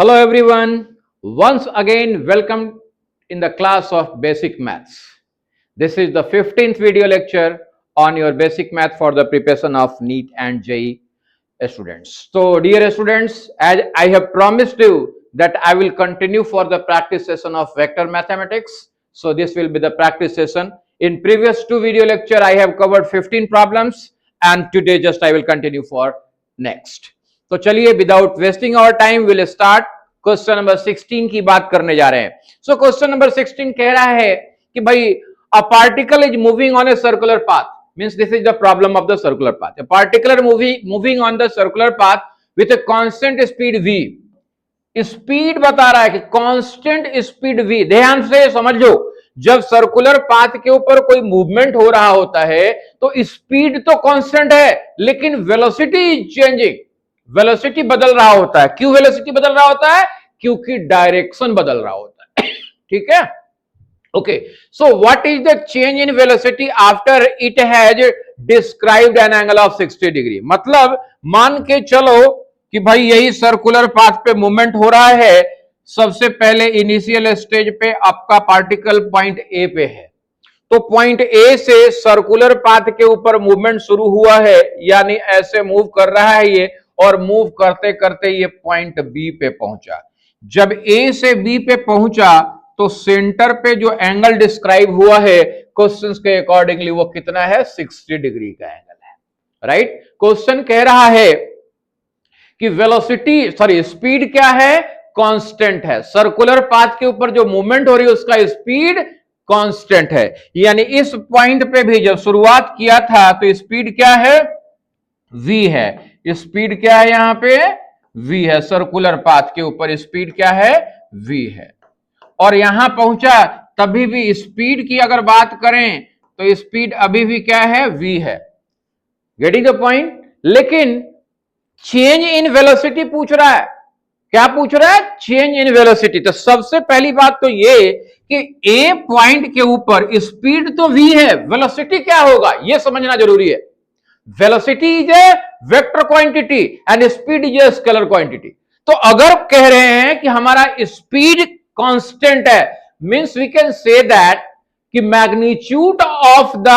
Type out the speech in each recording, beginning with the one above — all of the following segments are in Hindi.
Hello everyone, once again welcome in the class of basic maths. This is the 15th video lecture on your basic math for the preparation of NEET and JEE students. So dear students, as I have promised you that I will continue for the practice session of vector mathematics. So this will be the practice session. In previous two video lecture I have covered 15 problems and today just I will continue for next. तो चलिए without wasting our time will start question number 16 की बात करने जा रहे हैं. सो क्वेश्चन नंबर 16 कह रहा है कि भाई a particle is moving on a circular path, means this is the problem of the circular path. A particular moving on the circular path with a constant speed v. Speed बता रहा है कि कांस्टेंट स्पीड v. ध्यान से समझ लो, जब सर्कुलर पाथ के ऊपर कोई मूवमेंट हो रहा होता है तो स्पीड तो कांस्टेंट है लेकिन वेलोसिटी इज चेंजिंग. वेलोसिटी बदल रहा होता है. क्यों वेलोसिटी बदल रहा होता है? क्योंकि डायरेक्शन बदल रहा होता है. ठीक है, okay. So what is the change in velocity after it has described an angle of 60 degree. मतलब मान के चलो कि भाई यही सर्कुलर पाथ पे मूवमेंट हो रहा है. सबसे पहले इनिशियल स्टेज पे आपका पार्टिकल पॉइंट ए पे है, तो पॉइंट ए से सर्कुलर पाथ के ऊपर मूवमेंट शुरू हुआ है, यानी ऐसे मूव कर रहा है ये, और मूव करते करते ये पॉइंट बी पे पहुंचा. जब ए से बी पे पहुंचा तो सेंटर पे जो एंगल डिस्क्राइब हुआ है क्वेश्चंस के अकॉर्डिंगली वो कितना है? 60 डिग्री का एंगल है. राइट. क्वेश्चन कह रहा है कि वेलोसिटी स्पीड क्या है? कांस्टेंट है. सर्कुलर पाथ के ऊपर जो मूवमेंट हो रही है उसका स्पीड कांस्टेंट है. यानी इस पॉइंट पे भी जब शुरुआत किया था तो स्पीड क्या है? v है. स्पीड क्या है? यहां पे v है. सर्कुलर पाथ के ऊपर स्पीड क्या है? v है. और यहां पहुंचा तभी भी स्पीड की अगर बात करें तो स्पीड अभी भी क्या है? v है. Getting the point. लेकिन चेंज इन वेलोसिटी पूछ रहा है. क्या पूछ रहा है? Change in velocity. तो सबसे पहली बात तो ये कि ए पॉइंट के ऊपर स्पीड तो v है, वेलोसिटी क्या होगा ये समझना जरूरी है. Velocity is a vector quantity and speed is a scalar quantity. तो अगर कह रहे हैं कि हमारा स्पीड कांस्टेंट है, means we can say that कि magnitude of the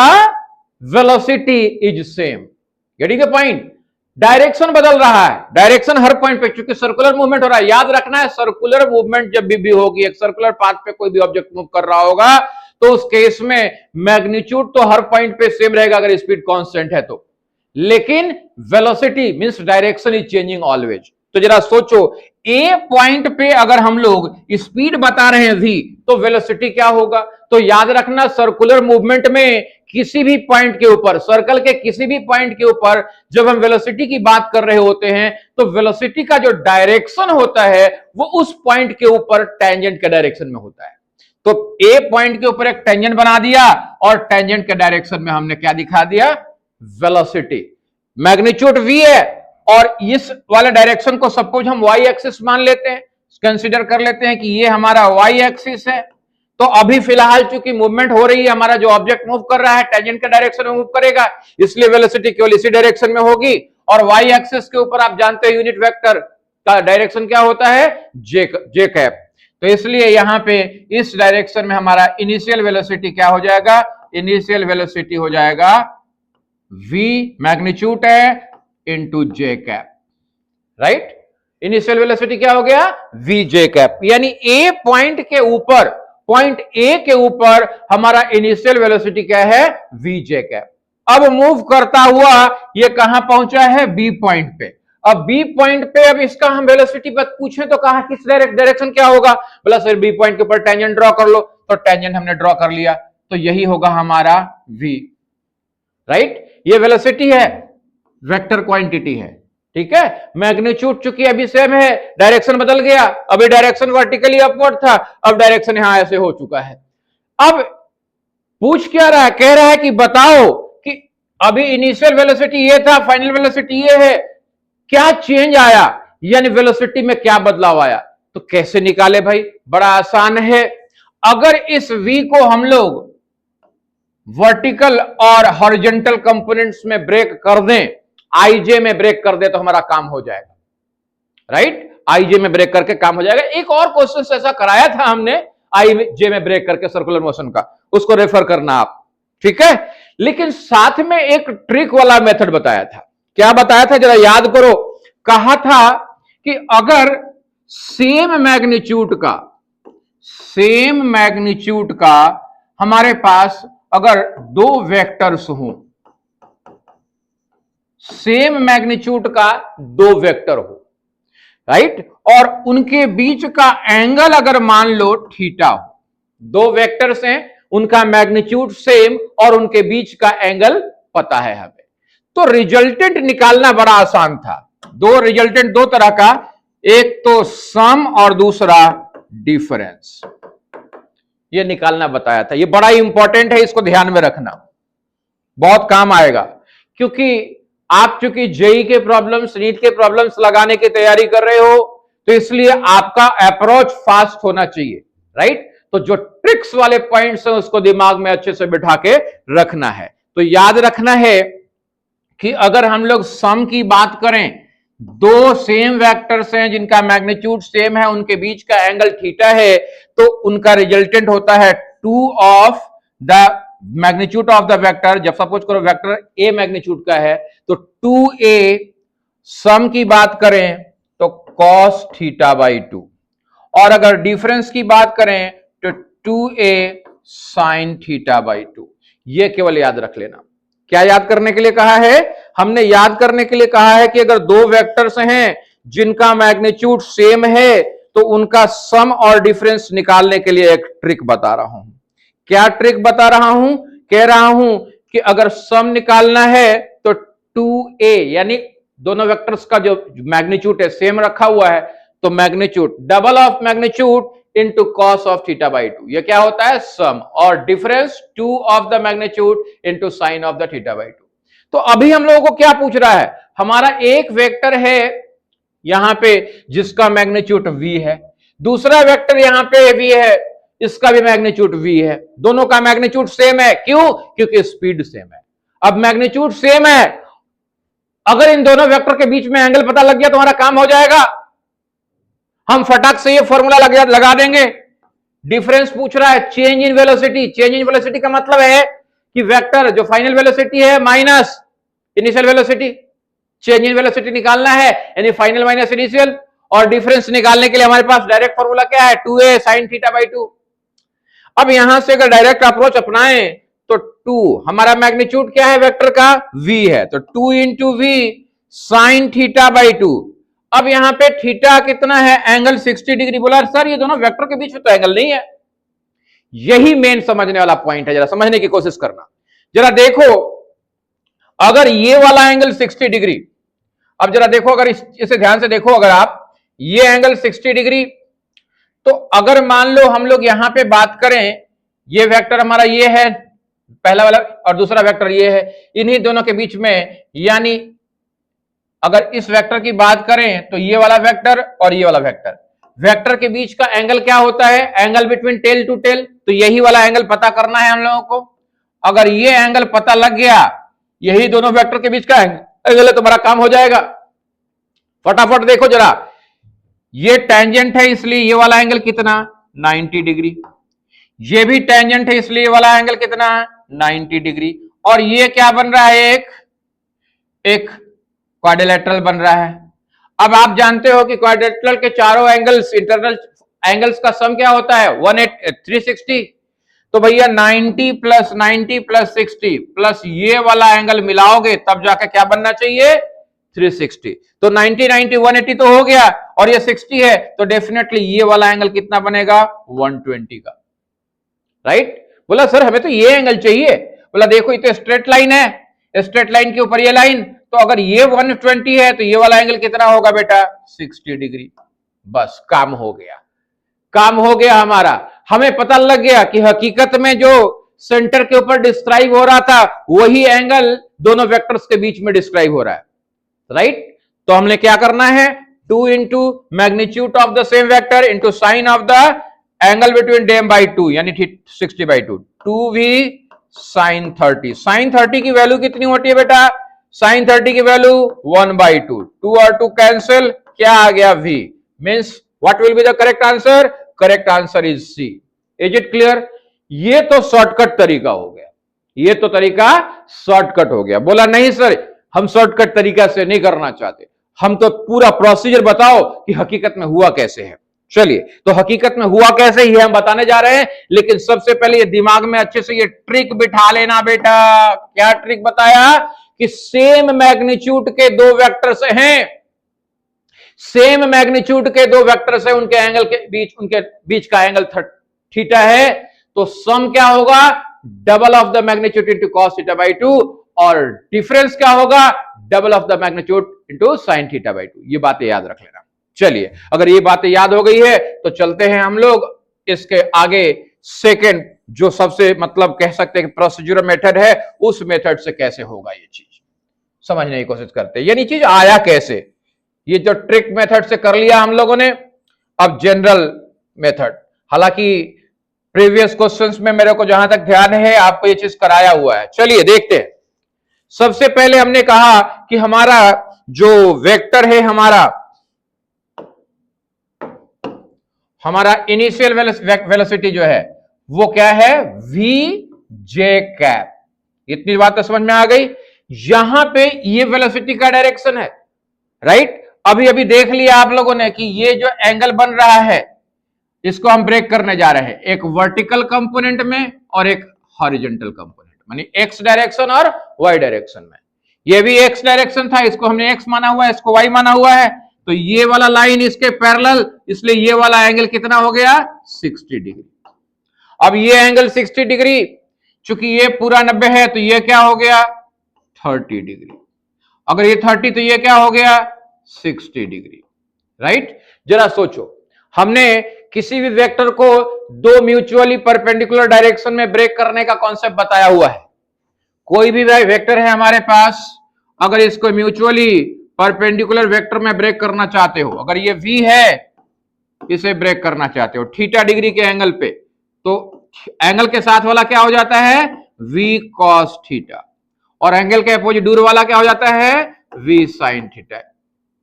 velocity is same. Getting the point. Direction बदल रहा है. डायरेक्शन हर पॉइंट पे, क्योंकि सर्कुलर मूवमेंट हो रहा है. याद रखना है, सर्कुलर मूवमेंट जब भी होगी, एक सर्कुलर पाथ पे कोई भी ऑब्जेक्ट मूव कर रहा होगा तो उस केस में मैग्नीट्यूड तो हर पॉइंट पे सेम रहेगा अगर स्पीड कांस्टेंट है तो, लेकिन velocity means direction is changing always. तो जरा सोचो, ए पॉइंट पे अगर हम लोग स्पीड बता रहे हैं v, तो वेलोसिटी क्या होगा? तो याद रखना, सर्कुलर मूवमेंट में किसी भी पॉइंट के ऊपर, सर्कल के किसी भी पॉइंट के ऊपर जब हम वेलोसिटी की बात कर रहे होते हैं तो वेलोसिटी का जो डायरेक्शन होता है वो उस पॉइंट के ऊपर टेंजेंट के डायरेक्शन में होता है. तो ए पॉइंट के ऊपर एक टेंजेंट बना दिया और टेंजेंट के डायरेक्शन में हमने क्या दिखा दिया? वेलोसिटी. मैग्नीट्यूड v है और इस वाले डायरेक्शन को सपोज हम y एक्सिस मान लेते हैं, कंसीडर कर लेते हैं कि ये हमारा y एक्सिस है. तो अभी फिलहाल चूंकि मूवमेंट हो रही है, हमारा जो ऑब्जेक्ट मूव कर रहा है टेंजेंट के डायरेक्शन में मूव करेगा, इसलिए वेलोसिटी केवल इसी डायरेक्शन में होगी. और y एक्सिस के ऊपर आप जानते हैं यूनिट वेक्टर का डायरेक्शन क्या होता है? जे कैप. तो इसलिए यहां पे इस डायरेक्शन में हमारा इनिशियल वेलोसिटी क्या हो जाएगा? इनिशियल वेलोसिटी हो जाएगा v मैग्नीट्यूड है इंटू जे कैप. राइट. इनिशियल वेलोसिटी क्या हो गया? v जे कैप. यानी ए पॉइंट के ऊपर, पॉइंट ए के ऊपर हमारा इनिशियल वेलोसिटी क्या है? v जे कैप. अब मूव करता हुआ ये कहां पहुंचा है? बी पॉइंट पे. अब बी पॉइंट पे अब इसका हम वेलोसिटी पूछें तो कहा किस डायरेक्शन क्या होगा? बोला सर बी पॉइंट के ऊपर टेंजेंट ड्रॉ कर लो. तो टेंजेंट हमने ड्रॉ कर लिया, तो यही होगा हमारा v. राइट. ये वेलोसिटी है, वेक्टर क्वांटिटी है. ठीक है. मैग्नीट्यूड चूंकि अभी सेम है, डायरेक्शन बदल गया. अभी डायरेक्शन वर्टिकली अपवर्ड था, अब डायरेक्शन यहां ऐसे हो चुका है. अब पूछ क्या रहा है? कह रहा है कि बताओ कि अभी इनिशियल वेलोसिटी ये था, फाइनल वेलोसिटी ये है, क्या चेंज आया, यानी वेलोसिटी में क्या बदलाव आया. तो कैसे निकाले भाई? बड़ा आसान है. अगर इस v को हम लोग वर्टिकल और हॉरिजॉन्टल कंपोनेंट्स में ब्रेक कर दें, आईजे में ब्रेक कर दें, तो हमारा काम हो जाएगा. राइट. आईजे में ब्रेक करके काम हो जाएगा। एक और क्वेश्चन ऐसा कराया था हमने आईजे में ब्रेक करके सर्कुलर मोशन का, उसको रेफर करना आप, ठीक है। लेकिन साथ में एक ट्रिक वाला मेथड बताया था। क्या बताया था जरा याद करो। कहा था कि अगर सेम मैग्नीट्यूड का हमारे पास अगर दो वेक्टर्स हो, सेम मैग्नीट्यूड का दो वेक्टर हो, राइट, और उनके बीच का एंगल अगर मान लो थीटा हो, दो वेक्टर्स हैं, उनका मैग्नीट्यूड सेम और उनके बीच का एंगल पता है हमें, तो रिजल्टेंट निकालना बड़ा आसान था। दो रिजल्टेंट दो तरह का, एक तो सम और दूसरा डिफरेंस, ये निकालना बताया था। ये बड़ा इंपॉर्टेंट है, इसको ध्यान में रखना, बहुत काम आएगा। क्योंकि आप चूंकि जेई के प्रॉब्लम्स, नीट के प्रॉब्लम्स लगाने की तैयारी कर रहे हो, तो इसलिए आपका अप्रोच फास्ट होना चाहिए, राइट। तो जो ट्रिक्स वाले पॉइंट्स हैं उसको दिमाग में अच्छे से बिठा के रखना है। तो याद रखना है कि अगर हम लोग सम की बात करें, दो सेम वेक्टर्स हैं जिनका मैग्नीट्यूड सेम है, उनके बीच का एंगल थीटा है, तो उनका रिजल्टेंट होता है 2 of the magnitude of the vector. जब सपोज करो वेक्टर ए मैग्नीट्यूड का है तो 2a, सम की बात करें तो cos थीटा बाई 2, और अगर डिफरेंस की बात करें तो 2a sin थीटा बाई 2। ये केवल याद रख लेना। क्या याद करने के लिए कहा है? हमने याद करने के लिए कहा है कि अगर दो वेक्टर्स हैं जिनका मैग्नीट्यूड सेम है तो उनका सम और डिफरेंस निकालने के लिए एक ट्रिक बता रहा हूं। क्या ट्रिक बता रहा हूं? कह रहा हूं कि अगर सम निकालना है तो 2a, यानी दोनों वेक्टर्स का जो मैग्नीट्यूड है सेम रखा हुआ है, तो magnitude double of magnitude into cos of theta by 2, यह क्या होता है? सम, और difference 2 of the magnitude into sine of the theta by 2। तो अभी हम लोगों को क्या पूछ रहा है? हमारा एक वेक्टर है यहां पे जिसका मैग्नीट्यूड v है, दूसरा वेक्टर यहां पे v है, इसका भी मैग्नीट्यूड v है, दोनों का मैग्नीट्यूड सेम है। क्यों? क्योंकि स्पीड सेम है। अब मैग्नीट्यूड सेम है, अगर इन दोनों वेक्टर के बीच में एंगल पता लग गया तो हमारा काम हो जाएगा, हम फटाक से ये फॉर्मूला लगा देंगे। डिफरेंस पूछ रहा है, change in velocity. Change in velocity का मतलब है कि वेक्टर जो फाइनल वेलोसिटी है minus initial velocity, change in velocity निकालना है, यानी फाइनल माइनस इनिशियल। और डिफरेंस निकालने के लिए हमारे पास डायरेक्ट फॉर्मूला क्या है? 2a sin theta by 2। अब यहां से अगर डायरेक्ट अप्रोच अपनाएं तो 2, हमारा मैग्नीट्यूड क्या है वेक्टर का? v है, तो 2 into v sine theta by 2। अब यहां पे थीटा कितना है? Angle 60 degree. बोला सर ये दोनों वेक्टर के बीच में तो एंगल नहीं है। यही मेन समझने वाला पॉइंट है, जरा समझने की कोशिश करना। जरा देखो, अगर ये वाला एंगल 60 डिग्री, अब जरा देखो, अगर इसे ध्यान से देखो, अगर आप ये एंगल 60 डिग्री, तो अगर मान लो हम लोग यहां पे बात करें, ये वेक्टर हमारा ये है पहला वाला और दूसरा वेक्टर ये है, इन्हीं दोनों के बीच में, यानी अगर इस वेक्टर की बात करें तो ये वाला वेक्टर और ये वाला वेक्टर, वेक्टर के बीच का एंगल क्या होता है? Angle between tail to tail. तो यही वाला एंगल पता करना है हम लोगों को। अगर ये एंगल पता लग गया, यही दोनों वेक्टर के बीच का एंगल है, तो हमारा काम हो जाएगा। फटाफट देखो जरा, ये टेंजेंट है इसलिए ये वाला एंगल कितना? 90 डिग्री। ये भी टेंजेंट है इसलिए ये वाला एंगल कितना? 90 डिग्री। और ये क्या बन रहा है? एक क्वाड्रिलेटरल बन रहा है। अब आप जानते हो कि क्वाड्रिलेटरल के चारों एंगल्स, इंटरनल एंगल्स का सम क्या होता है? 360। तो भैया 90 प्लस 90 प्लस 60 प्लस ये वाला एंगल मिलाओगे तब जाके क्या बनना चाहिए? 360। तो 90 90 180 तो हो गया, और ये 60 है, तो डेफिनेटली ये वाला एंगल कितना बनेगा? 120 का, राइट। बोला सर हमें तो ये एंगल चाहिए। बोला देखो ये तो स्ट्रेट लाइन है, स्ट्रेट लाइन के ऊपर ये लाइन, तो अगर ये 120 है तो ये वाला एंगल कितना होगा बेटा? 60 डिग्री। बस काम हो गया, काम हो गया हमारा। हमें पता लग गया कि हकीकत में जो सेंटर के ऊपर डिस्क्राइब हो रहा था वही एंगल दोनों वेक्टर्स के बीच में डिस्क्राइब हो रहा है, राइट। तो हमने क्या करना है? 2 into magnitude of the same vector into sine of the angle between them by 2, यानी 60 बाई 2, 2v साइन 30। साइन 30 की वैल्यू कितनी होती है बेटा? साइन 30 की वैल्यू 1/2। 2 और 2 कैंसिल, क्या आ गया? v। Means what will be the correct answer? Correct answer is c. Is it clear? ये तो शॉर्टकट तरीका हो गया, ये तो तरीका शॉर्टकट हो गया। बोला नहीं सर हम शॉर्टकट तरीका से नहीं करना चाहते, हम तो पूरा प्रोसीजर बताओ कि हकीकत में हुआ कैसे है। चलिए, तो हकीकत में हुआ कैसे ही हम बताने जा रहे हैं, लेकिन सबसे पहले ये दिमाग में अच्छे से ये ट्रिक बिठा लेना बेटा। क्या ट्रिक बताया? कि सेम मैग्नीट्यूड के दो वेक्टर्स हैं, सेम मैग्नीट्यूड के दो वेक्टर्स हैं, उनके एंगल के बीच, उनके बीच का एंगल थीटा है, तो सम क्या होगा? Double of the magnitude into cos theta by 2, और डिफरेंस क्या होगा? Double of the magnitude into sine theta by 2। ये बातें याद रख लेना। चलिए, अगर ये बातें याद हो गई है तो चलते हैं हम लोग इसके आगे। सेकंड जो सबसे मतलब कह सकते हैं कि प्रोसीजरल मेथड है, उस मेथड से कैसे होगा ये चीज समझने की कोशिश करते हैं। यानी चीज आया कैसे? ये जो ट्रिक मेथड से कर लिया हम लोगों ने, अब जनरल मेथड। हालांकि प्रीवियस क्वेश्चंस में मेरे को जहां तक ध्यान है आपको ये चीज कराया हुआ है। चलिए देखते हैं। सबसे पहले हमने कहा कि हमारा जो वेक्टर है, हमारा इनिशियल वेलोसिटी जो है वो क्या है? V j cap. इतनी बात तो समझ में आ गई। यहां पे ये वेलोसिटी का डायरेक्शन है, राइट? अभी अभी देख लिया आप लोगों ने कि ये जो एंगल बन रहा है इसको हम ब्रेक करने जा रहे हैं, एक वर्टिकल कंपोनेंट में और एक हॉरिजॉन्टल कंपोनेंट, मानी एक्स डायरेक्शन और वाई डायरेक्शन में। ये भी एक्स डायरेक्शन था, इसको हमने एक्स माना हुआ है, इसको वाई माना हुआ है, तो ये वाला लाइन इसके पैरेलल, इसलिए ये वाला एंगल कितना हो गया? 60 डिग्री। अब ये एंगल 60 डिग्री, चूंकि ये पूरा 90 है तो ये क्या हो गया? 30 डिग्री। अगर ये 30 तो ये क्या हो गया? 60 डिग्री, राइट? जरा सोचो, हमने किसी भी वेक्टर को दो म्यूचुअली परपेंडिकुलर डायरेक्शन में ब्रेक करने का कॉन्सेप्ट बताया हुआ है। कोई भी वेक्टर है हमारे पास, अगर इसको म्यूचुअली परपेंडिकुलर वेक्टर में ब्रेक करना चाहते हो, अगर ये v है, इसे ब्रेक करना चाहते हो थीटा डिग्री के एंगल पे, तो एंगल के साथ वाला क्या हो जाता है? v cos थीटा, और एंगल के अपोजिट दूर वाला क्या हो जाता है? v sin theta.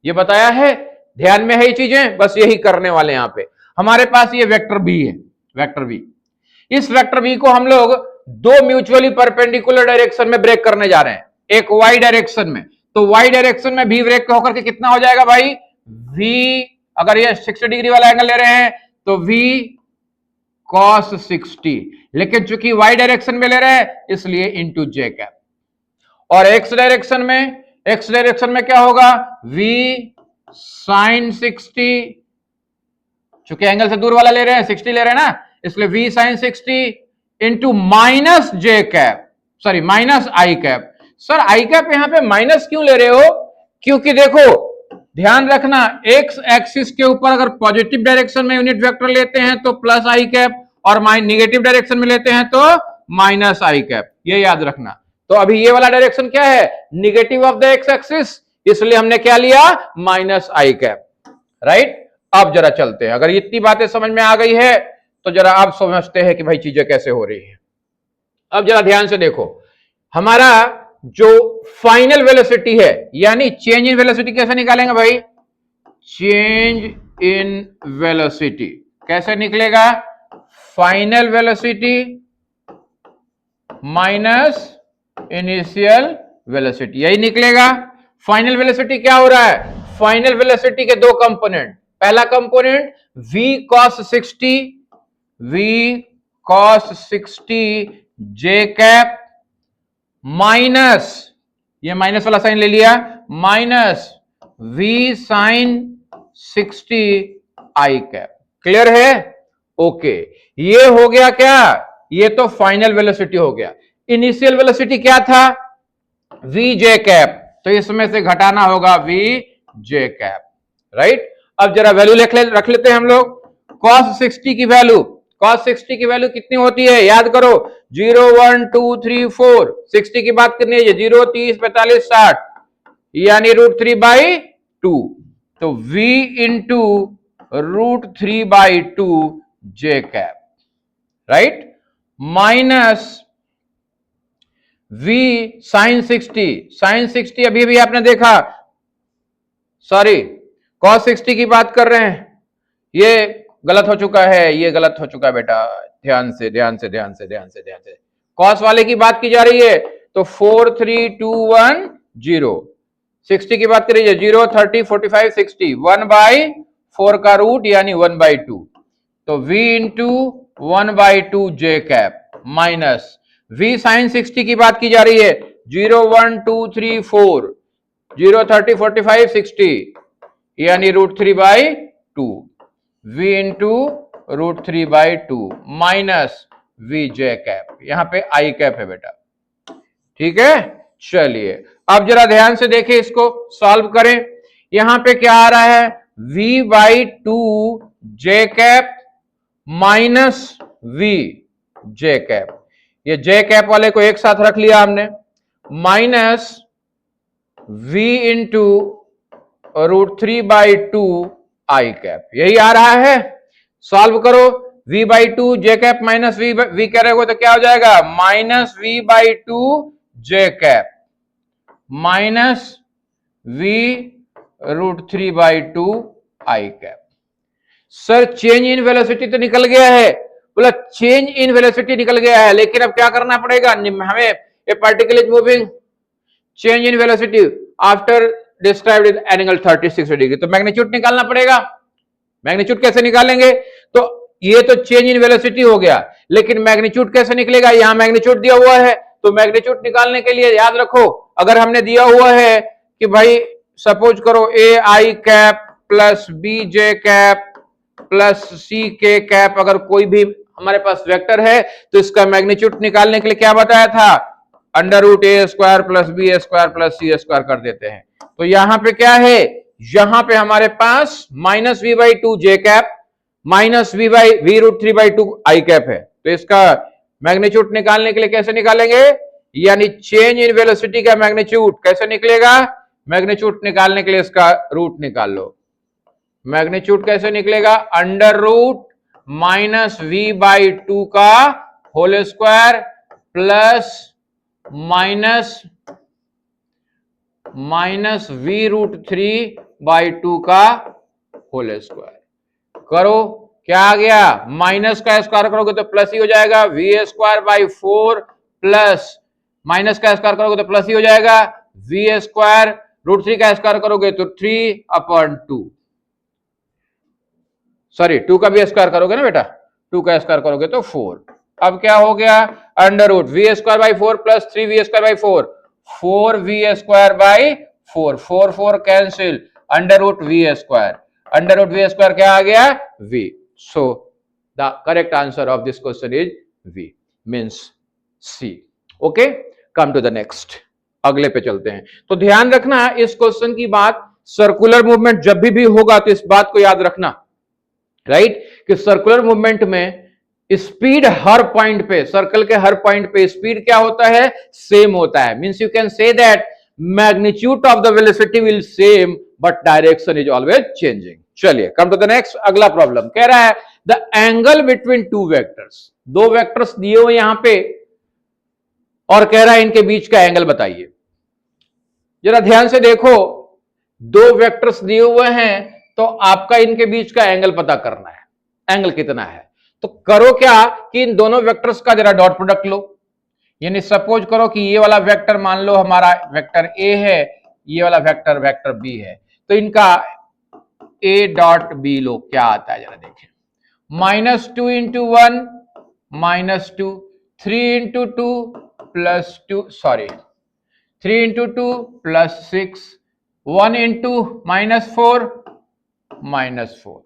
ये बताया है, ध्यान में है ये चीजें, बस यही करने वाले। यहां पे हमारे पास ये वेक्टर v है, वेक्टर v। इस वेक्टर v को हम लोग दो म्यूचुअली परपेंडिकुलर डायरेक्शन में ब्रेक करने जा रहे हैं, एक y डायरेक्शन में, तो y डायरेक्शन में v ब्रेक होकर के कितना हो जाएगा भाई? v, अगर ये 60 डिग्री वाला एंगल ले रहे हैं तो v cos 60, लेकिन चूंकि y डायरेक्शन में ले रहे हैं इसलिए इंटू j कैप। और x डायरेक्शन में क्या होगा? v sin 60, चूंकि एंगल से दूर वाला ले रहे हैं, 60 ले रहे हैं ना, इसलिए v sin 60 into minus j cap, sorry minus i cap. Sir I cap यहां पे माइनस क्यों ले रहे हो? क्योंकि देखो ध्यान रखना, एक्स एक्सिस के ऊपर अगर पॉजिटिव डायरेक्शन में यूनिट वेक्टर लेते हैं तो प्लस आई कैप, और निगेटिव डायरेक्शन में लेते हैं तो माइनस आई कैप, ये याद रखना। तो अभी ये वाला डायरेक्शन क्या है? Negative of the x axis, इसलिए हमने क्या लिया? माइनस आई कैप, राइट? अब जरा चलते हैं, अगर इतनी बातें समझ में आ गई है तो जरा आप समझते हैं कि भाई चीजें कैसे हो रही है। अब जरा ध्यान से देखो, हमारा जो फाइनल वेलोसिटी है, यानी चेंज इन वेलोसिटी कैसे निकालेंगे भाई? चेंज इन वेलोसिटी कैसे निकलेगा? Final velocity minus initial velocity, यही निकलेगा। फाइनल वेलोसिटी क्या हो रहा है? फाइनल वेलोसिटी के दो कंपोनेंट, पहला component v cos 60, v cos 60 j cap, minus, ये माइनस वाला साइन ले लिया, minus v sin 60 i cap. Clear है? ओके, ये हो गया क्या? ये तो फाइनल वेलोसिटी हो गया। इनिशियल वेलोसिटी क्या था? v j कैप, तो इसमें से घटाना होगा v j कैप, राइट? अब जरा वैल्यू रख लेते हैं हम लोग। cos 60 की वैल्यू, cos 60 की वैल्यू कितनी होती है? याद करो, 0 1 2 3 4, 60 की बात करनी है, 0 30 45 60, यानी √3/2, तो v into √3/2 j cap, right? Minus v sin 60, sin 60 अभी भी आपने देखा, सॉरी cos 60 की बात कर रहे हैं, ये गलत हो चुका है, ये गलत हो चुका है बेटा, ध्यान से ध्यान से ध्यान से ध्यान से ध्यान से। cos वाले की बात की जा रही है तो 4 3 2 1 0, 60 की बात करिए 0 30 45 60, 1/4 का रूट यानी 1/2, तो v into 1/2 j cap minus v sine 60 की बात की जा रही है 0 1 2 3 4, 0 30 45 60 यानी √3/2, v into √3/2 minus v j cap, यहां पे i कैप है बेटा, ठीक है। चलिए अब जरा ध्यान से देखें, इसको सॉल्व करें। यहां पे क्या आ रहा है, v/2 j cap minus v j cap, ये j कैप वाले को एक साथ रख लिया हमने, minus v into √3/2 i cap, यही आ रहा है। सॉल्व करो, v/2 j cap minus v कह रहे हो तो क्या हो जाएगा, minus v/2 j cap minus v √3/2 i cap. Sir change in velocity तो निकल गया है, बोला चेंज इन वेलोसिटी निकल गया है, लेकिन अब क्या करना पड़ेगा हमें, ए particle is moving, change in velocity after described with angle 36 degree, तो मैग्नीट्यूड निकालना पड़ेगा। मैग्नीट्यूड कैसे निकालेंगे, तो ये तो चेंज इन वेलोसिटी हो गया, लेकिन मैग्नीट्यूड कैसे निकलेगा, यहां मैग्नीट्यूड दिया हुआ है, तो मैग्नीट्यूड निकालने के लिए याद रखो, अगर हमने दिया हुआ है कि भाई सपोज करो a i cap plus b j cap plus c k cap, अगर कोई भी हमारे पास वेक्टर है तो इसका मैग्नीट्यूड निकालने के लिए क्या बताया था, √a² plus b² plus c² कर देते हैं। तो यहां पे क्या है, यहां पे हमारे पास minus v/2 j cap minus v √3/2 i cap है, तो इसका मैग्नीट्यूड निकालने के लिए कैसे निकालेंगे, यानी चेंज इन वेलोसिटी का मैग्नीट्यूड कैसे निकलेगा, मैग्नीट्यूड निकालने के लिए इसका रूट निकाल लो। मैग्नीट्यूड कैसे निकलेगा, √ माइनस v/2 का whole square plus minus v √3/2 का होल स्क्वायर। करो, क्या आ गया, माइनस का स्क्वायर करोगे तो प्लस ही हो जाएगा, v²/4 प्लस माइनस का स्क्वायर करोगे तो प्लस ही हो जाएगा, v² √3 का स्क्वायर करोगे तो 3/2, सॉरी 2 का भी स्क्वायर करोगे ना बेटा, 2 का स्क्वायर करोगे तो 4। अब क्या हो गया, √ v²/4 plus 3v²/4, 4v²/4, 4 4 cancel, √v², क्या आ गया, v। So the correct answer of this question is v, means c। Okay, come to the next, अगले पे चलते हैं। तो ध्यान रखना इस क्वेश्चन की बात, सर्कुलर मूवमेंट जब भी होगा तो इस बात को याद रखना, राइट, कि सर्कुलर मूवमेंट में स्पीड हर पॉइंट पे, सर्कल के हर पॉइंट पे स्पीड क्या होता है, सेम होता है, means you can say that magnitude of the velocity will same but direction is always changing. चलिए कम टू द नेक्स्ट, अगला प्रॉब्लम कह रहा है the angle between two vectors, दो वेक्टर्स दिए हुए यहां पे और कह रहा है इनके बीच का एंगल बताइए। जरा ध्यान से देखो, दो वेक्टर्स दिए हुए हैं तो आपका इनके बीच का एंगल पता करना है, एंगल कितना है। तो करो क्या कि इन दोनों वेक्टर्स का जरा डॉट प्रोडक्ट लो, यानी सपोज करो कि ये वाला वेक्टर मान लो हमारा वेक्टर ए है, ये वाला वेक्टर बी है, तो इनका ए डॉट बी लो, क्या आता है जरा देखें, -2 × 1 -2, 3 × 2 +2, सॉरी 3 × 2 +6, 1 × -4 -4,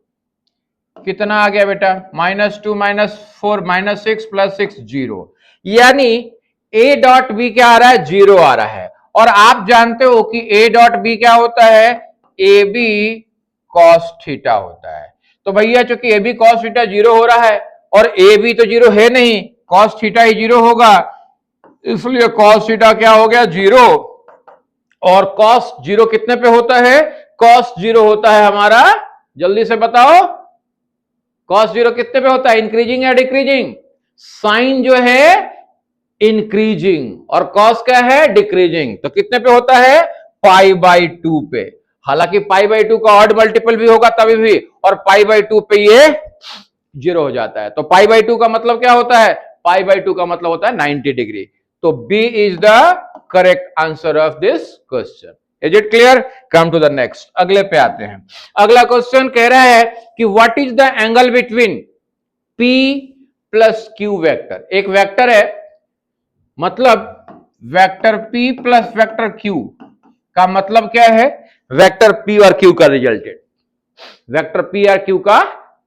कितना आ गया बेटा, -2 -4 -6 +6 0, यानी a डॉट बी क्या आ रहा है, 0 आ रहा है। और आप जानते हो कि a डॉट बी क्या होता है, ए बी कॉस थीटा होता है। तो भैया चूंकि ए बी कॉस थीटा 0 हो रहा है और ए बी तो 0 है नहीं, कॉस थीटा ही 0 होगा, इसलिए कॉस थीटा क्या हो गया, 0। और कॉस 0 कितने पे होता है, कॉस 0 होता है हमारा, जल्दी से बताओ कॉस 0 कितने पे होता है, इंक्रीजिंग या डिक्रीजिंग, साइन जो है इंक्रीजिंग और कॉस क्या है डिक्रीजिंग, तो कितने पे होता है, π/2 पे। हालांकि पाई बाई टू का ऑड मल्टीपल भी होगा तभी भी, और पाई बाई टू पे ये 0 हो जाता है। तो पाई बाई टू का मतलब क्या होता है? पाई बाई टू का मतलब होता है 90 डिग्री। तो b is the correct answer of this question. Is it clear? Come to the next, अगले पे आते हैं। अगला क्वेश्चन कह रहा है कि what is the angle between P plus Q vector. एक वेक्टर है, मतलब vector P plus vector Q का मतलब क्या है? वेक्टर P और Q का रिजल्टेड, वेक्टर P और Q का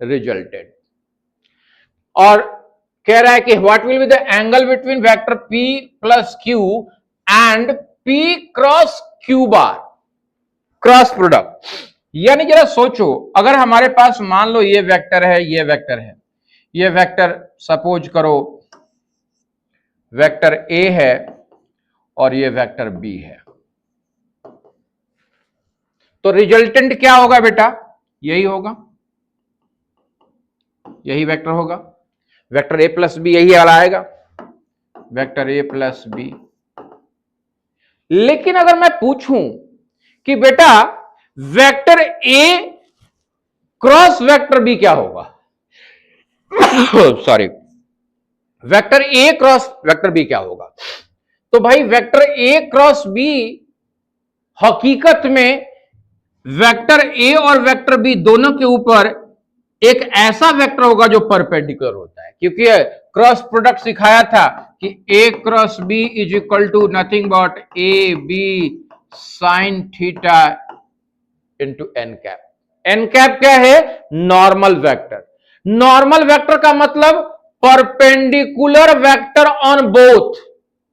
रिजल्टेड। और कह रहा है कि what will be the angle between vector P plus Q and P cross Q bar, cross product. यानी जरा सोचो, अगर हमारे पास मान लो ये वेक्टर है, ये वेक्टर है, ये वेक्टर सपोज करो वेक्टर A है और ये वेक्टर B है, तो रिजल्टेंट क्या होगा बेटा? यही होगा, यही वेक्टर होगा, वेक्टर A प्लस बी यही वाला आएगा, वेक्टर A प्लस बी। लेकिन अगर मैं पूछूं कि बेटा vector A cross vector B क्या होगा? Sorry, vector A cross vector B क्या होगा? तो भाई वेक्टर A क्रॉस B हकीकत में वेक्टर A और वेक्टर B दोनों के ऊपर एक ऐसा वेक्टर होगा जो परपेंडिकुलर होता है, क्योंकि क्रॉस प्रोडक्ट सिखाया था कि A cross B is equal to nothing but a b sine theta into n cap. N cap क्या है? Normal vector. नॉर्मल वेक्टर का मतलब perpendicular vector on both,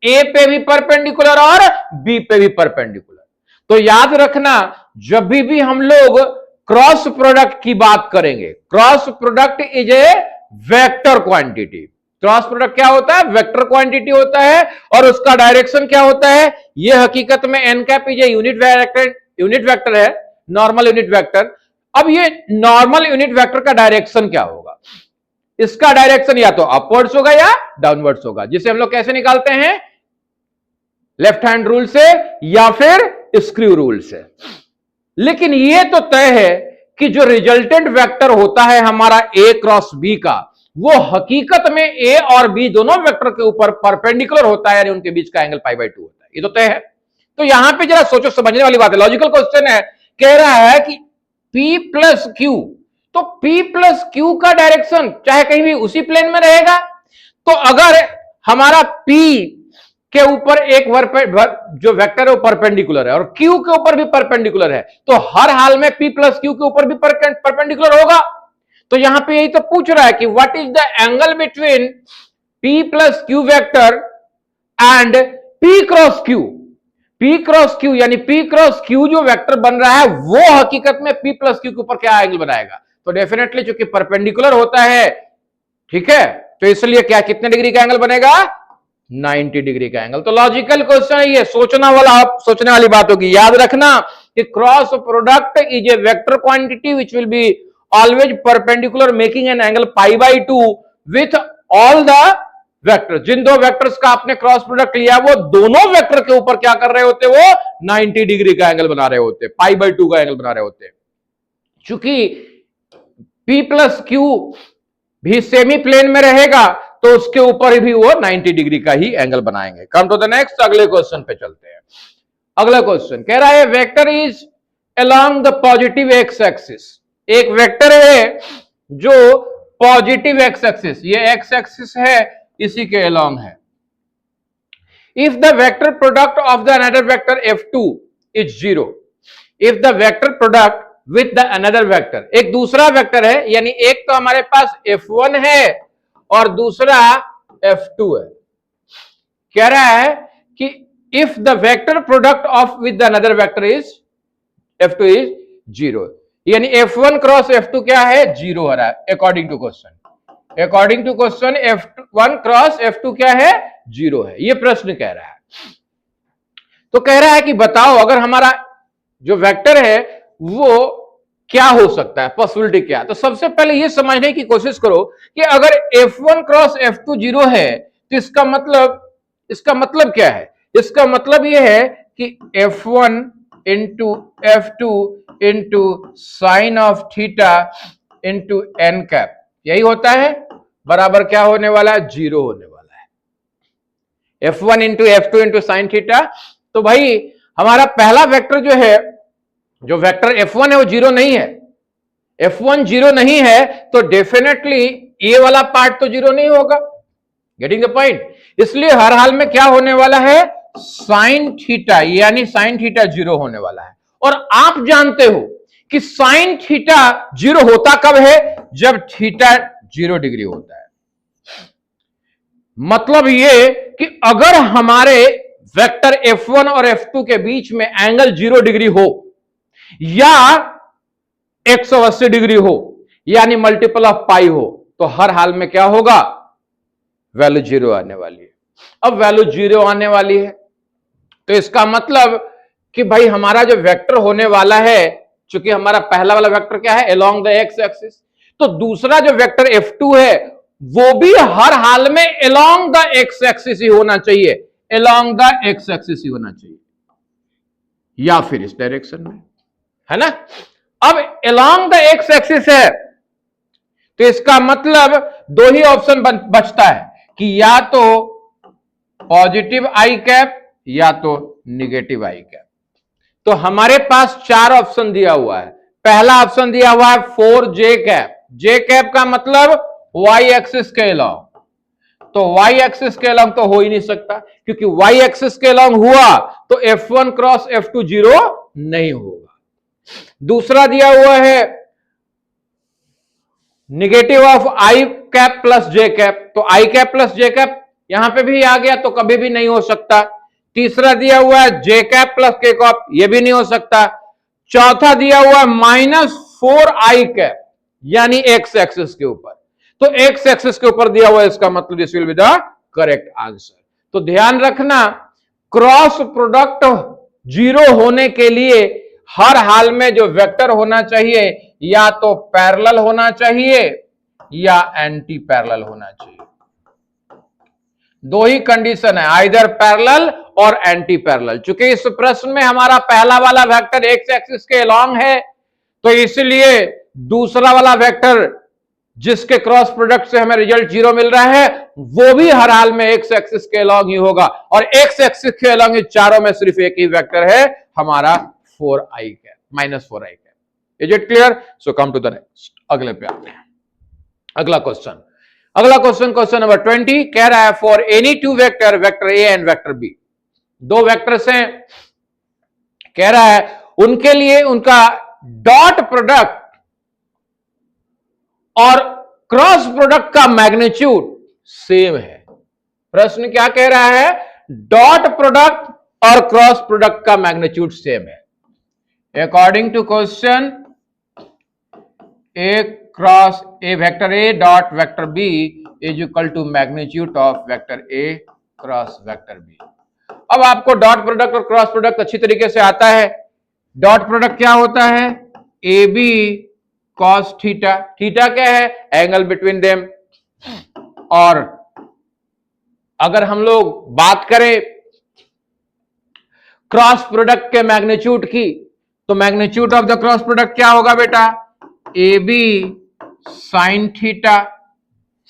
a पे भी परपेंडिकुलर और बी पे भी परपेंडिकुलर। तो याद रखना, जब भी हम लोग क्रॉस प्रोडक्ट की बात करेंगे, cross product is a vector quantity. Cross product क्या होता है? वेक्टर क्वांटिटी होता है, और उसका डायरेक्शन क्या होता है? यह हकीकत में n cap is a unit vector है, नॉर्मल यूनिट वेक्टर। अब ये नॉर्मल यूनिट वेक्टर का डायरेक्शन क्या होगा? इसका डायरेक्शन या तो अपवर्ड्स होगा या डाउनवर्ड्स होगा, जिसे हम लोग कैसे निकालते हैं? लेफ्ट हैंड रूल से या फिर स्क्रू रूल से। लेकिन यह तो तय है कि जो रिजल्टेंट वेक्टर होता है हमारा A क्रॉस B का, वो हकीकत में A और B दोनों वेक्टर के ऊपर परपेंडिकुलर होता है, यानी उनके बीच का एंगल पाई बाई 2 होता है। ये तो तय है। तो यहां पे जरा सोचो, समझने वाली बात है, लॉजिकल क्वेश्चन है। कह रहा है कि P प्लस Q, तो P प्लस Q का डायरेक्शन चाहे कहीं भी उसी प्लेन में रहेगा। तो अगर हमारा P के ऊपर एक जो वेक्टर है वो परपेंडिकुलर है और Q के ऊपर भी परपेंडिकुलर है, तो हर हाल में P प्लस Q के ऊपर भी परपेंडिकुलर होगा। तो यहां पे यही तो पूछ रहा है कि what is the angle between P plus Q vector and P cross Q। P cross Q यानी P क्रॉस Q जो वेक्टर बन रहा है वो हकीकत में P प्लस Q के ऊपर क्या एंगल बनाएगा? तो डेफिनेटली चूंकि परपेंडिकुलर होता है, ठीक है, तो इसलिए क्या कितने डिग्री का एंगल बनेगा? 90 डिग्री का एंगल। तो लॉजिकल क्वेश्चन है ये, सोचने वाली बात होगी। याद रखना कि cross product is a vector quantity which will be always perpendicular making an angle pi by 2 with all the vector. जिन दो वेक्टर्स का आपने क्रॉस प्रोडक्ट लिया वो दोनों वेक्टर के ऊपर क्या कर रहे होते? वो 90 डिग्री का एंगल बना रहे होते, पाई बाई 2 का एंगल बना रहे होते। चूंकि P प्लस Q भी सेमी प्लेन में रहेगा तो उसके ऊपर भी वो 90 डिग्री का ही एंगल बनाएंगे। कम टू द नेक्स्ट, अगले क्वेश्चन पे चलते हैं। अगला क्वेश्चन कह रहा है vector is along the positive x axis. एक वेक्टर है जो पॉजिटिव एक्स एक्सिस, ये एक्स एक्सिस है, इसी के अलोंग है। If the vector product of the another vector F2 is 0, if the vector product with the another vector, एक दूसरा वेक्टर है, यानी एक तो हमारे पास F1 है और दूसरा F2 है। कह रहा है कि if the vector product of with the another vector is F2 is 0, यानी F1 क्रॉस F2 क्या है? 0 हो रहा है according to question. According to question F1 cross F2 क्या है? 0 है। ये प्रश्न कह रहा है। तो कह रहा है कि बताओ अगर हमारा जो वेक्टर है वो क्या हो सकता है, पॉसिबिलिटी क्या है? तो सबसे पहले ये समझने की कोशिश करो कि अगर F1 क्रॉस F2 0 है तो इसका मतलब क्या है? इसका मतलब यह है कि F1 into F2 into sine of theta into n cap, यही होता है, बराबर क्या होने वाला है, 0 होने वाला है। F1 into F2 into sine theta. तो भाई हमारा पहला वेक्टर जो है, जो वेक्टर F1 है वो 0 नहीं है। F1 0 नहीं है तो डेफिनेटली ये वाला पार्ट तो 0 नहीं होगा। Getting the point? इसलिए हर हाल में क्या होने वाला है, साइन थीटा, यानी साइन थीटा 0 होने वाला है। और आप जानते हो कि साइन थीटा 0 होता कब है, जब थीटा 0 डिग्री होता है। मतलब ये कि अगर हमारे वेक्टर F1 और F2 के बीच में एंगल 0 डिग्री हो या 180 डिग्री हो, यानी मल्टीपल ऑफ पाई हो, तो हर हाल में क्या होगा, वैल्यू 0 आने वाली है। अब वैल्यू 0 आने वाली है तो इसका मतलब कि भाई हमारा जो वेक्टर होने वाला है, चूंकि हमारा पहला वाला वेक्टर क्या है, अलोंग द एक्स एक्सिस, तो दूसरा जो वेक्टर F2 है वो भी हर हाल में अलोंग द एक्स एक्सिस ही होना चाहिए, अलोंग द एक्स एक्सिस ही होना चाहिए, या फिर इस डायरेक्शन में, है ना। अब अलोंग द एक्स एक्सिस है तो इसका मतलब दो ही ऑप्शन बचता है कि या तो पॉजिटिव आई कैप या तो निगेटिव आई कैप। तो हमारे पास 4 ऑप्शन दिया हुआ है। पहला ऑप्शन दिया हुआ है 4J कैप। J कैप का मतलब y एक्सिस के अलोंग, तो y एक्सिस के अलोंग तो हो ही नहीं सकता, क्योंकि y एक्सिस के अलोंग हुआ तो F1 क्रॉस F2 0 नहीं होगा। दूसरा दिया हुआ है negative of I cap plus j cap, तो आई कैप प्लस जे कैप यहां पे भी आ गया तो कभी भी नहीं हो सकता। तीसरा दिया हुआ है जे कैप प्लस के कैप, ये भी नहीं हो सकता। चौथा दिया हुआ है -4 आई कैप, यानी एक्स एक्सिस के ऊपर, तो एक्स एक्सिस के ऊपर दिया हुआ है, इसका मतलब this will be the correct answer. तो ध्यान रखना, क्रॉस प्रोडक्ट 0 होने के लिए हर हाल में जो वेक्टर होना चाहिए या तो पैरेलल होना चाहिए या एंटी पैरेलल होना चाहिए। दो ही कंडीशन है, आइदर पैरेलल और एंटी पैरेलल। चूंकि इस प्रश्न में हमारा पहला वाला वेक्टर एक्स एक्सिस के अलोंग है, तो इसलिए दूसरा वाला वेक्टर जिसके क्रॉस प्रोडक्ट से हमें रिजल्ट 0 मिल रहा है वो भी हर हाल में एक्स एक्सिस के अलोंग ही होगा, और एक्स एक्सिस के अलोंग ही चारों में सिर्फ एक ही वेक्टर है हमारा 4i cap, -4i cap. Is it clear? So come to the next, अगले पे आते हैं। अगला क्वेश्चन, क्वेश्चन नंबर 20 कह रहा है for any two vector, vector a and vector b, दो वेक्टर्स हैं, कह रहा है उनके लिए उनका डॉट प्रोडक्ट और क्रॉस प्रोडक्ट का मैग्नीट्यूड सेम है। प्रश्न क्या कह रहा है, डॉट प्रोडक्ट और क्रॉस प्रोडक्ट का मैग्नीट्यूड सेम है। According to question, a cross a vector a dot vector b is equal to magnitude of vector a cross vector b. अब आपको डॉट प्रोडक्ट और क्रॉस प्रोडक्ट अच्छी तरीके से आता है। डॉट प्रोडक्ट क्या होता है, a b cos theta, theta क्या है, एंगल बिटवीन देम। और अगर हम लोग बात करें क्रॉस प्रोडक्ट के मैग्नीट्यूड की, तो magnitude of the cross product क्या होगा बेटा, a b sine theta.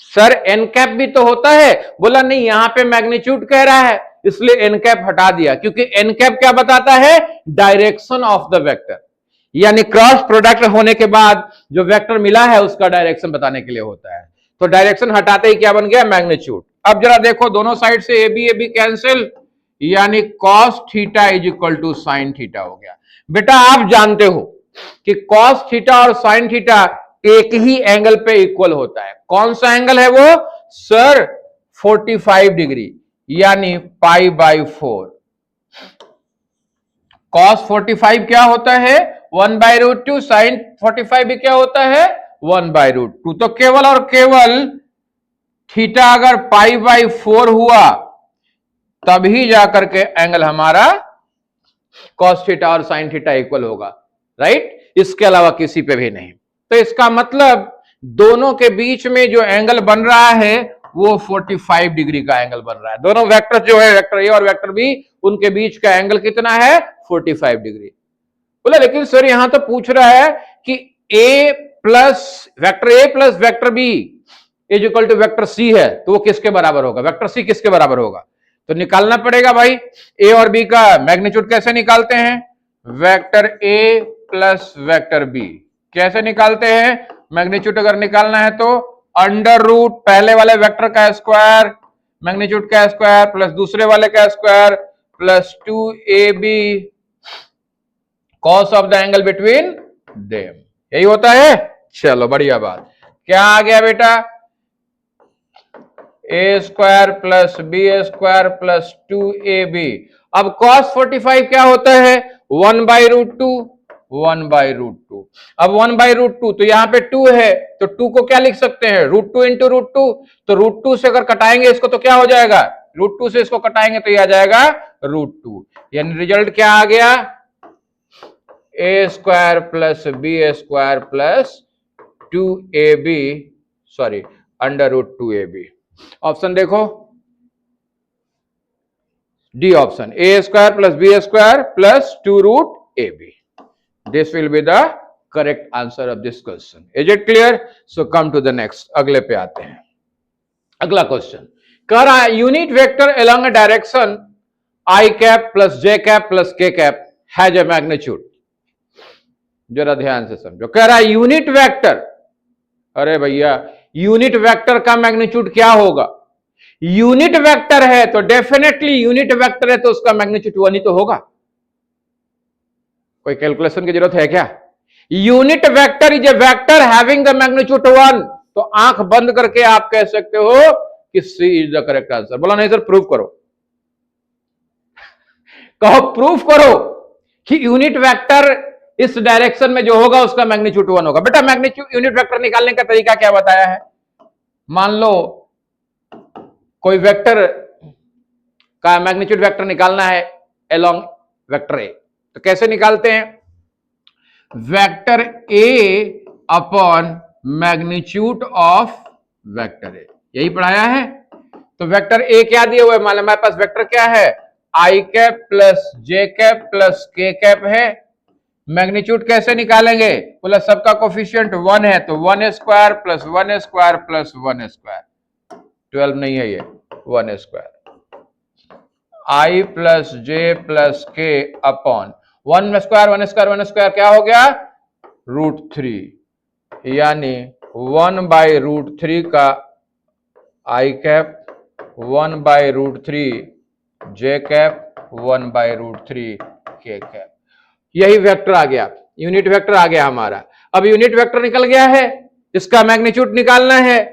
Sir n cap भी तो होता है, बोला नहीं यहां पे मैग्नीट्यूड कह रहा है इसलिए एन कैप हटा दिया, क्योंकि एन कैप क्या बताता है, डायरेक्शन ऑफ द वेक्टर, यानी क्रॉस प्रोडक्ट होने के बाद जो वेक्टर मिला है उसका डायरेक्शन बताने के लिए होता है। तो डायरेक्शन हटाते ही क्या बन गया, मैग्नीट्यूड। अब जरा देखो दोनों साइड से ए बी कैंसिल, यानी cos theta is equal to sine theta हो गया। बेटा आप जानते हो कि कॉस थीटा और साइन थीटा एक ही एंगल पे इक्वल होता है। कौन सा एंगल है वो, सर 45 डिग्री, यानी π/4। कॉस 45 क्या होता है, 1/√2, साइन 45 भी क्या होता है, 1/√2। तो केवल और केवल थीटा अगर π/4 हुआ तभी जाकर के एंगल हमारा कॉस थीटा और साइन थीटा इक्वल होगा, राइट, इसके अलावा किसी पे भी नहीं। तो इसका मतलब दोनों के बीच में जो एंगल बन रहा है वो 45 डिग्री का एंगल बन रहा है। दोनों वेक्टर जो है, वेक्टर ए और वेक्टर बी, उनके बीच का एंगल कितना है, 45 डिग्री। बोला लेकिन सर यहां तो पूछ रहा है कि a plus vector b is equal to vector c है, तो वो किसके बराबर होगा, वेक्टर सी किसके बराबर होगा? तो निकालना पड़ेगा भाई ए और बी का मैग्नीट्यूड। कैसे निकालते हैं? Vector a plus vector b कैसे निकालते हैं? मैग्नीट्यूड अगर निकालना है तो अंडर रूट पहले वाले वेक्टर का स्क्वायर मैग्नीट्यूड का स्क्वायर प्लस दूसरे वाले का square plus 2ab cos of the angle between them, यही होता है। चलो बढ़िया बात, क्या आ गया बेटा? A square plus b square plus 2ab। अब cos 45 क्या होता है? 1/√2 1/√2। अब 1/√2 तो यहां पे 2 है तो 2 को क्या लिख सकते हैं? √2 इंटू √2। तो √2 से अगर कटाएंगे इसको तो क्या हो जाएगा? √2 से इसको कटाएंगे तो ये आ जाएगा √2। यानी रिजल्ट क्या आ गया? A square plus b square plus 2ab sorry √2ab। Option देखो, d option, a square plus b square plus 2√ab। This will be the correct answer of this question. Is it clear? So come to the next, अगले पे आते हैं। अगला क्वेश्चन कह रहा है unit vector along a direction i cap plus j cap plus k cap has a magnitude. जरा ध्यान से समझो, कह रहा है यूनिट वेक्टर, अरे भैया यूनिट वेक्टर का मैग्नीट्यूड क्या होगा? यूनिट वेक्टर है तो डेफिनेटली यूनिट वेक्टर है तो उसका मैग्नीट्यूड 1 ही तो होगा। कोई कैलकुलेशन की जरूरत है क्या? Unit vector is a vector having the magnitude 1, तो आंख बंद करके आप कह सकते हो कि सी इज द करेक्ट आंसर। बोला नहीं सर प्रूफ करो। कहो प्रूफ करो कि यूनिट वेक्टर इस डायरेक्शन में जो होगा उसका मैग्नीट्यूड 1 होगा। बेटा मैग्नीट्यूड यूनिट वेक्टर निकालने का तरीका क्या बताया है? मान लो कोई वेक्टर का मैग्नीट्यूड वेक्टर निकालना है अलोंग वेक्टर ए, तो कैसे निकालते हैं? Vector A upon magnitude of vector ए, यही पढ़ाया है। तो वेक्टर ए क्या दिए हुए? मान लो हमारे पास वेक्टर क्या है? आई cap plus j cap plus k cap है। मैग्नीट्यूड कैसे निकालेंगे? बोला सबका कोफिशिएंट 1 है तो 1 square plus 1 square plus 1 square, 12 नहीं है ये, 1 स्क्वायर आई प्लस जे प्लस के अपॉन 1 स्क्वायर 1 स्क्वायर 1 स्क्वायर क्या हो गया? √3, यानी 1/√3 का आई कैप 1/√3 जे कैप 1/√3 के कैप, यही वेक्टर आ गया, यूनिट वेक्टर आ गया हमारा। अब यूनिट वेक्टर निकल गया है, इसका मैग्नीट्यूड निकालना है।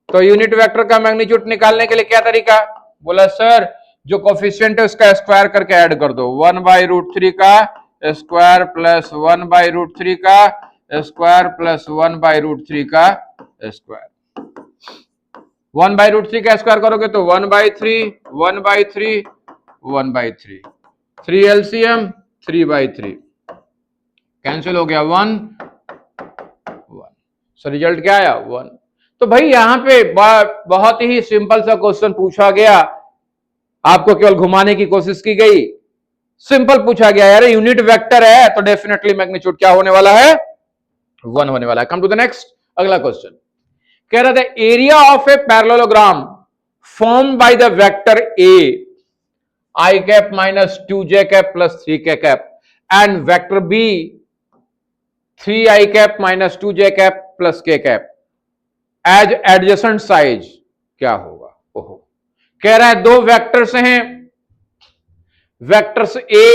तो यूनिट वेक्टर का मैग्नीट्यूड निकालने के लिए क्या तरीका? बोला सर जो कोफिशिएंट है उसका स्क्वायर करके ऐड कर दो, 1/√3 का स्क्वायर प्लस 1/√3 का स्क्वायर प्लस 1/√3 का स्क्वायर। 1/√3 का स्क्वायर करोगे तो 1/3 1/3 1/3, 3 एलसीएम 3/3 कैंसिल हो गया, 1 1। सो रिजल्ट क्या आया? 1। तो भाई यहां पे बहुत ही सिंपल सा क्वेश्चन पूछा गया, आपको केवल घुमाने की कोशिश की गई। सिंपल पूछा गया यार, यूनिट वेक्टर है तो डेफिनेटली मैग्नीट्यूड क्या होने वाला है? 1 होने वाला है। कम टू द नेक्स्ट, अगला क्वेश्चन कह रहा था area of a parallelogram form by the vector a i cap minus 2j cap plus 3k cap and vector b 3i cap minus 2j cap plus k cap as adjacent साइज क्या होगा? ओहो, कह रहा है दो वेक्टर्स हैं, वेक्टर्स ए,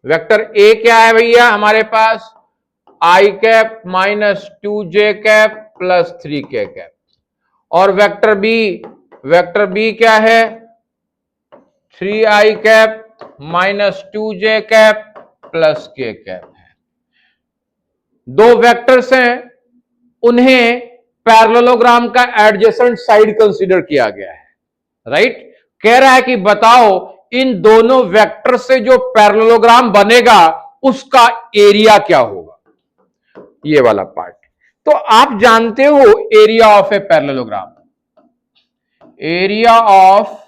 वेक्टर ए क्या है भैया हमारे पास? I cap minus 2j cap plus 3k cap, और वेक्टर बी क्या है? 3i cap minus 2j cap plus k cap है। दो वेक्टर्स हैं, उन्हें पैरेललोग्राम का एडजेसेंट साइड कंसीडर किया गया है, राइट? कह रहा है कि बताओ इन दोनों वेक्टर से जो पैरेललोग्राम बनेगा उसका एरिया क्या होगा, ये वाला पार्ट। तो आप जानते हो area of a parallelogram, area of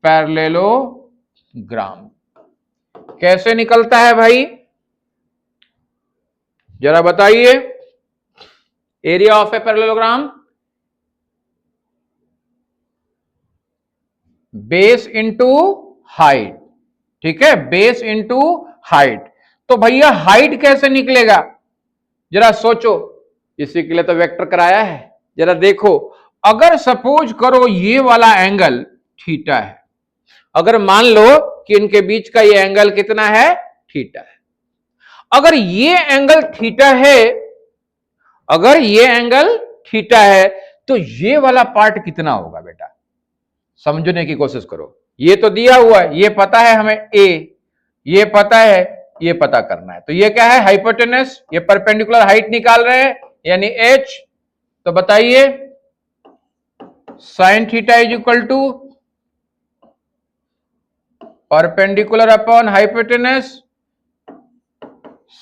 parallelogram कैसे निकलता है भाई? जरा बताइए, area of a parallelogram base into height, ठीक है, बेस इंटू हाइट। तो भैया हाइट कैसे निकलेगा, जरा सोचो, इसी के लिए तो वेक्टर कराया है। जरा देखो, अगर सपोज करो ये वाला एंगल थीटा है, अगर मान लो कि इनके बीच का ये एंगल कितना है, थीटा है। अगर ये एंगल थीटा है, अगर ये एंगल थीटा है, तो ये वाला पार्ट कितना होगा बेटा, समझने की कोशिश करो। ये तो दिया हुआ है, ये पता है हमें ए, ये पता है, ये पता करना है। तो ये क्या है, हाइपोटेनस, ये परपेंडिकुलर हाइट निकाल रहे हैं यानी एच। तो बताइए sine theta is equal to perpendicular upon hypotenuse,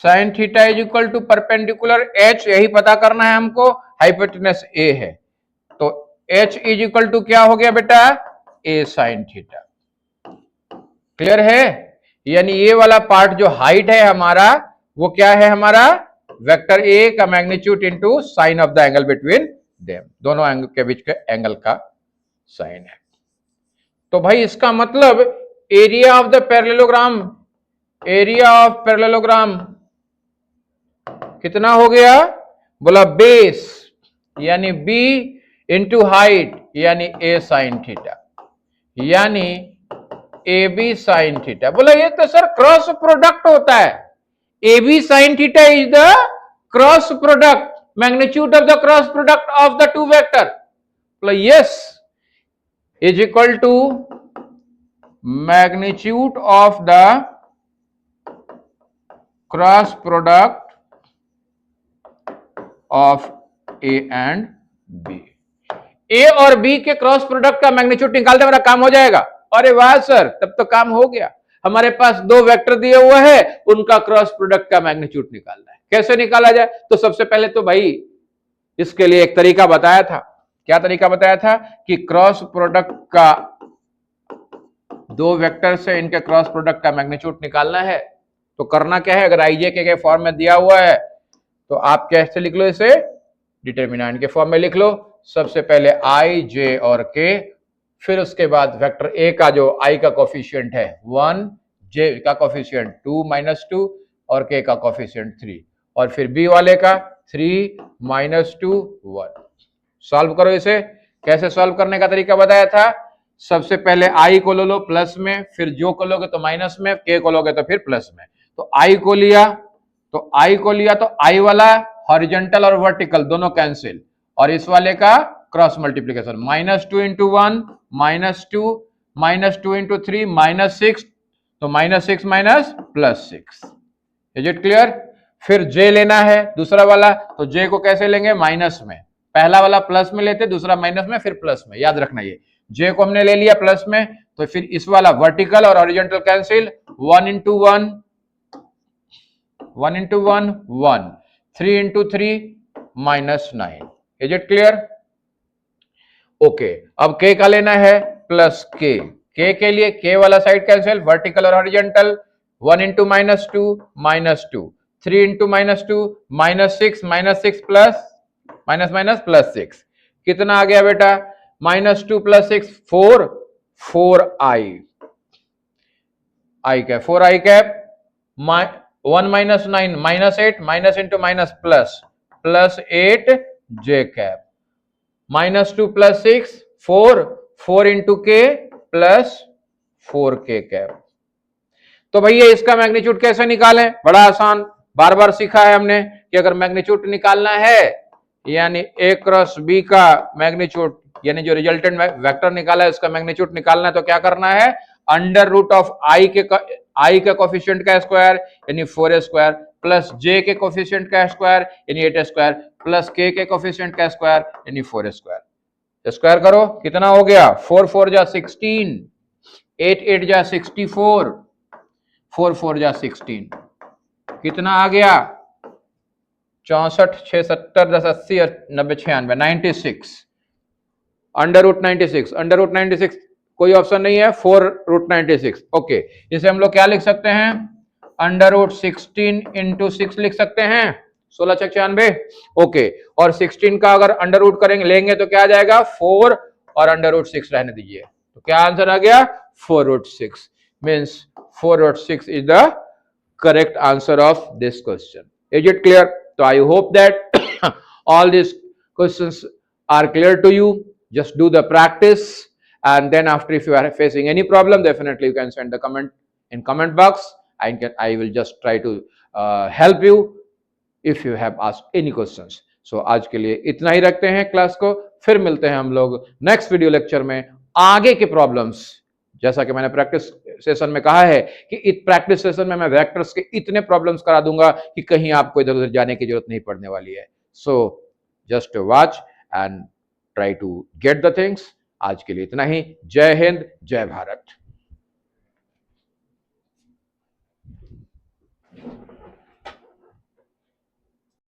sine theta is equal to perpendicular h, यही पता करना है हमको, हाइपोटेनस ए है। तो एच इज इक्वल टू क्या हो गया बेटा, ए साइन थीटा। क्लियर है, यानी ये वाला पार्ट जो हाइट है हमारा, वो क्या है हमारा, वेक्टर ए का magnitude into sine of the angle between them, दोनों एंगल के बीच के एंगल का साइन है। तो भाई इसका मतलब area of the parallelogram, area of parallelogram कितना हो गया, बोला बेस यानी बी इंटू हाइट यानी ए साइन थीटा, यानी ए बी साइन थीटा। बोला ये तो सर क्रॉस प्रोडक्ट होता है, a b sine theta is the cross product, magnitude of the cross product of the two vector. बोला yes, is equal to magnitude of the cross product of a and b. A और बी के क्रॉस प्रोडक्ट का मैग्नीट्यूड निकालते मेरा काम हो जाएगा। अरे वाह सर, तब तो काम हो गया। हमारे पास दो वेक्टर दिए हुए हैं, उनका क्रॉस प्रोडक्ट का मैग्नीट्यूड निकालना है। कैसे निकाला जाए, तो सबसे पहले तो भाई इसके लिए एक तरीका बताया था। क्या तरीका बताया था कि क्रॉस प्रोडक्ट का, दो वेक्टर से इनके क्रॉस प्रोडक्ट का मैग्नीट्यूड निकालना है। तो करना क्या है, अगर आईजे के फॉर्म में दिया हुआ है तो आप कैसे लिख लो, इसे डिटर्मिनेंट के फॉर्म में लिख लो। सबसे पहले आई, जे और के, फिर उसके बाद वेक्टर ए का जो आई का कोफिशिएंट है 1, जे का कोफिशिएंट 2 -2 और के का कोफिशिएंट 3, और फिर बी वाले का 3 -2 1। सॉल्व करो इसे। कैसे सॉल्व करने का तरीका बताया था, सबसे पहले आई को लो प्लस में, फिर जो को लोगे तो माइनस में, के को लोगे तो फिर प्लस में। तो आई को लिया तो आई वाला हॉरिजॉन्टल और वर्टिकल दोनों कैंसिल, और इस वाले का क्रॉस मल्टीप्लीकेशन, -2 × 1 -2 -2 × 3 -6, तो -6 +6। Is it clear. फिर जे लेना है दूसरा वाला, तो जे को कैसे लेंगे, माइनस में, पहला वाला प्लस में लेते, दूसरा माइनस में, फिर प्लस में। याद रखना, ये जे को हमने ले लिया प्लस में, तो फिर इस वाला वर्टिकल और horizontal cancel, 1 × 1 1 × 1 1, 3 × 3 -9। Is it clear. Okay, अब के का लेना है प्लस के लिए के वाला साइड कैंसिल, वर्टिकल और हॉरिजॉन्टल, 1 × -2 -2, 3 × -2 -6 -6 प्लस +6, कितना आ गया बेटा, -2 + 6 4, 4i, i cap 4i cap, 1 - 9 -8, minus into minus plus 8 J cap, -2 + 6 4, 4 × k plus 4k cap. तो भैया इसका मैग्नीट्यूड कैसे निकालें, बड़ा आसान, बार बार सीखा है हमने कि अगर मैग्नीट्यूड निकालना है, यानी a क्रॉस b का मैग्नीट्यूड, यानी जो रिजल्टेंट वेक्टर निकाला है उसका मैग्नीट्यूड निकालना है, तो क्या करना है, √of i के कोफिशिएंट का स्क्वायर यानी 4a² प्लस j के कोफिशिएंट का स्क्वायर यानी 8a² प्लस k के कोफिशिएंट का स्क्वायर यानी 4a²। स्क्वायर करो, कितना हो गया, 4 4 जा 16, 8 8 जा 64, 4 4 जा 16, कितना आ गया, 64 6 70 10 80 90 96 96, √96 कोई ऑप्शन नहीं है, 4√96। ओके, इसे हम लोग क्या लिख सकते हैं, √16 × 6 लिख सकते हैं, 16 छक 96। ओके, और 16 का अगर अंडर रूट करेंगे लेंगे तो क्या आ जाएगा 4 और अंडर रूट 6 रहने दीजिए, तो क्या आंसर आ गया 4 root 6 means 4 root 6 is the correct answer of this question. Is it clear? So I hope that all these questions are clear to you. Just do the practice, and then after, if you are facing any problem, definitely you can send the comment in comment box. I will just try to help you if you have asked any questions. So आज के लिए इतना ही रखते हैं क्लास को, फिर मिलते हैं हम लोग नेक्स्ट वीडियो लेक्चर में आगे के प्रॉब्लम्स। जैसा कि मैंने प्रैक्टिस सेशन में कहा है कि इस प्रैक्टिस सेशन में मैं वेक्टर्स के इतने प्रॉब्लम्स करा दूंगा कि कहीं आपको इधर उधर जाने की जरूरत नहीं पड़ने वाली है। So just watch and try to get the things. आज के लिए इतना ही। जय हिंद, जय भारत।